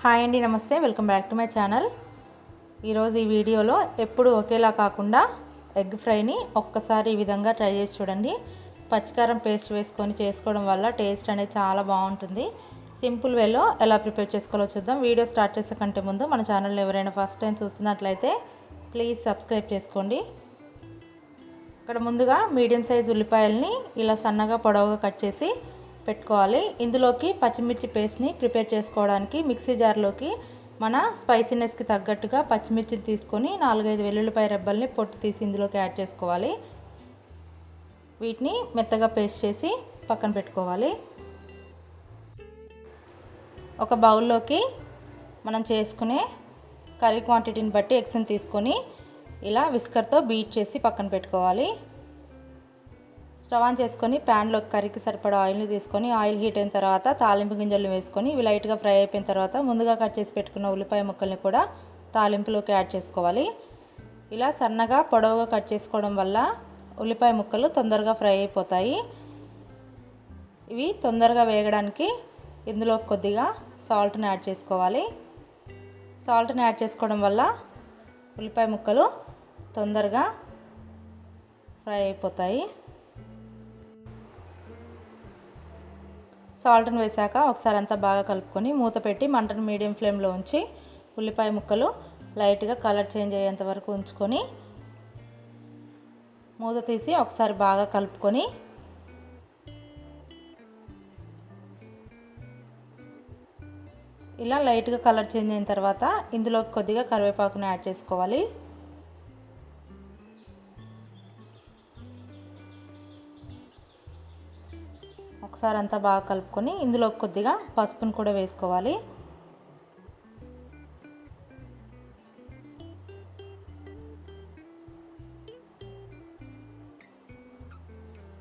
Hi అండి, నమస్తే. Welcome back to my channel. ఈరోజు ఈ వీడియోలో ఎప్పుడు ఒకేలా కాకుండా ఎగ్ ఫ్రైని ఒక్కసారి ఈ విధంగా ట్రై చేసి చూడండి. పచ్చికారం పేస్ట్ వేసుకొని చేసుకోవడం వల్ల టేస్ట్ అనేది చాలా బాగుంటుంది. సింపుల్ వేలో ఎలా ప్రిపేర్ చేసుకోవాలో చూద్దాం. వీడియో స్టార్ట్ చేసే కంటే ముందు మన ఛానల్ని ఎవరైనా ఫస్ట్ టైం చూస్తున్నట్లయితే ప్లీజ్ సబ్స్క్రైబ్ చేసుకోండి. ఇక్కడ ముందుగా మీడియం సైజ్ ఉల్లిపాయల్ని ఇలా సన్నగా పొడవుగా కట్ చేసి పెట్టుకోవాలి. ఇందులోకి పచ్చిమిర్చి పేస్ట్ని ప్రిపేర్ చేసుకోవడానికి మిక్సీ జార్లోకి మన స్పైసీనెస్కి తగ్గట్టుగా పచ్చిమిర్చిని తీసుకొని 4-5 వెల్లుల్లిపాయ రెబ్బల్ని పొట్టు తీసి ఇందులోకి యాడ్ చేసుకోవాలి. వీటిని మెత్తగా పేస్ట్ చేసి పక్కన పెట్టుకోవాలి. ఒక బౌల్లోకి మనం చేసుకునే కర్రీ క్వాంటిటీని బట్టి ఎగ్స్ని తీసుకొని ఇలా విస్కర్తో బీట్ చేసి పక్కన పెట్టుకోవాలి. స్టవ్ ఆన్ చేసుకొని ప్యాన్లో కర్రీకి సరిపడా ఆయిల్ని తీసుకొని ఆయిల్ హీట్ అయిన తర్వాత తాలింపు గింజలు వేసుకొని ఇవి లైట్గా ఫ్రై అయిపోయిన తర్వాత ముందుగా కట్ చేసి పెట్టుకున్న ఉల్లిపాయ ముక్కల్ని కూడా తాలింపులోకి యాడ్ చేసుకోవాలి. ఇలా సన్నగా పొడవుగా కట్ చేసుకోవడం వల్ల ఉల్లిపాయ ముక్కలు తొందరగా ఫ్రై అయిపోతాయి. ఇవి తొందరగా వేగడానికి ఇందులో కొద్దిగా సాల్ట్ని యాడ్ చేసుకోవాలి. సాల్ట్ని యాడ్ చేసుకోవడం వల్ల ఉల్లిపాయ ముక్కలు తొందరగా ఫ్రై అయిపోతాయి. సాల్ట్ని వేసాక ఒకసారి అంతా బాగా కలుపుకొని మూత పెట్టి మంటను మీడియం ఫ్లేమ్లో ఉంచి ఉల్లిపాయ ముక్కలు లైట్గా కలర్ చేంజ్ అయ్యేంత వరకు ఉంచుకొని మూత తీసి ఒకసారి బాగా కలుపుకొని ఇలా లైట్గా కలర్ చేంజ్ అయిన తర్వాత ఇందులో కొద్దిగా కరివేపాకుని యాడ్ చేసుకోవాలి. ఒకసారి అంతా బాగా కలుపుకొని ఇందులో కొద్దిగా పసుపును కూడా వేసుకోవాలి.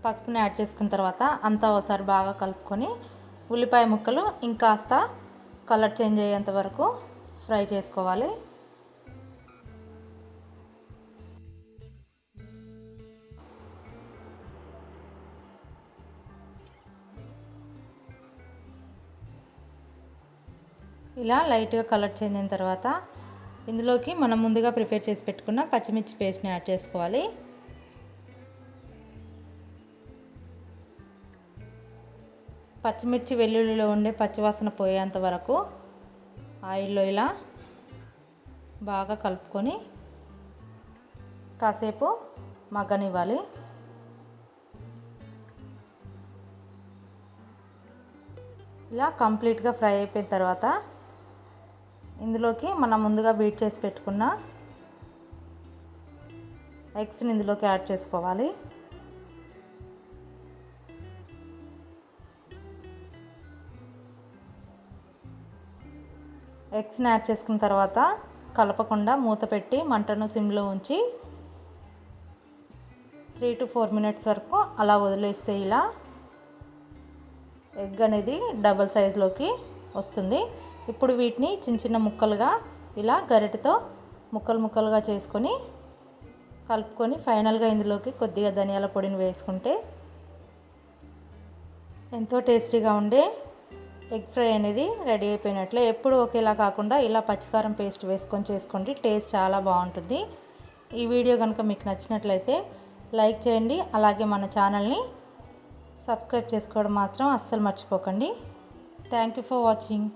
పసుపుని యాడ్ చేసుకున్న తర్వాత అంతా ఒకసారి బాగా కలుపుకొని ఉల్లిపాయ ముక్కలు ఇంకాస్త కలర్ చేంజ్ అయ్యేంత వరకు ఫ్రై చేసుకోవాలి. ఇలా లైట్గా కలర్ చేంజ్ అయిన తర్వాత ఇందులోకి మనం ముందుగా ప్రిపేర్ చేసి పెట్టుకున్న పచ్చిమిర్చి పేస్ట్ని యాడ్ చేసుకోవాలి. పచ్చిమిర్చి వెల్లుల్లిలో ఉండే పచ్చివాసన పోయేంత వరకు ఆయిల్లో ఇలా బాగా కలుపుకొని కాసేపు మగ్గనివ్వాలి. ఇలా కంప్లీట్గా ఫ్రై అయిపోయిన తర్వాత ఇందులోకి మనం ముందుగా బీట్ చేసి పెట్టుకున్న ఎగ్స్ని ఇందులోకి యాడ్ చేసుకోవాలి. ఎగ్స్ని యాడ్ చేసుకున్న తర్వాత కలపకుండా మూత పెట్టి మంటను సిమ్లో ఉంచి 3 to 4 మినిట్స్ వరకు అలా వదిలేస్తే ఇలా ఎగ్ అనేది డబుల్ సైజులోకి వస్తుంది. ఇప్పుడు వీటిని చిన్న చిన్న ముక్కలుగా ఇలా గరిటెతో ముక్కలుగా చేసుకొని కలుపుకొని ఫైనల్గా ఇందులోకి కొద్దిగా ధనియాల పొడిని వేసుకుంటే ఎంతో టేస్టీగా ఉండే ఎగ్ ఫ్రై అనేది రెడీ అయిపోయినట్లే. ఎప్పుడు ఒకేలా కాకుండా ఇలా పచ్చికారం పేస్ట్ వేసుకొని చేసుకోండి, టేస్ట్ చాలా బాగుంటుంది. ఈ వీడియో కనుక మీకు నచ్చినట్లయితే లైక్ చేయండి. అలాగే మన ఛానల్ని సబ్స్క్రైబ్ చేసుకోవడం మాత్రం అస్సలు మర్చిపోకండి. Thank you for watching.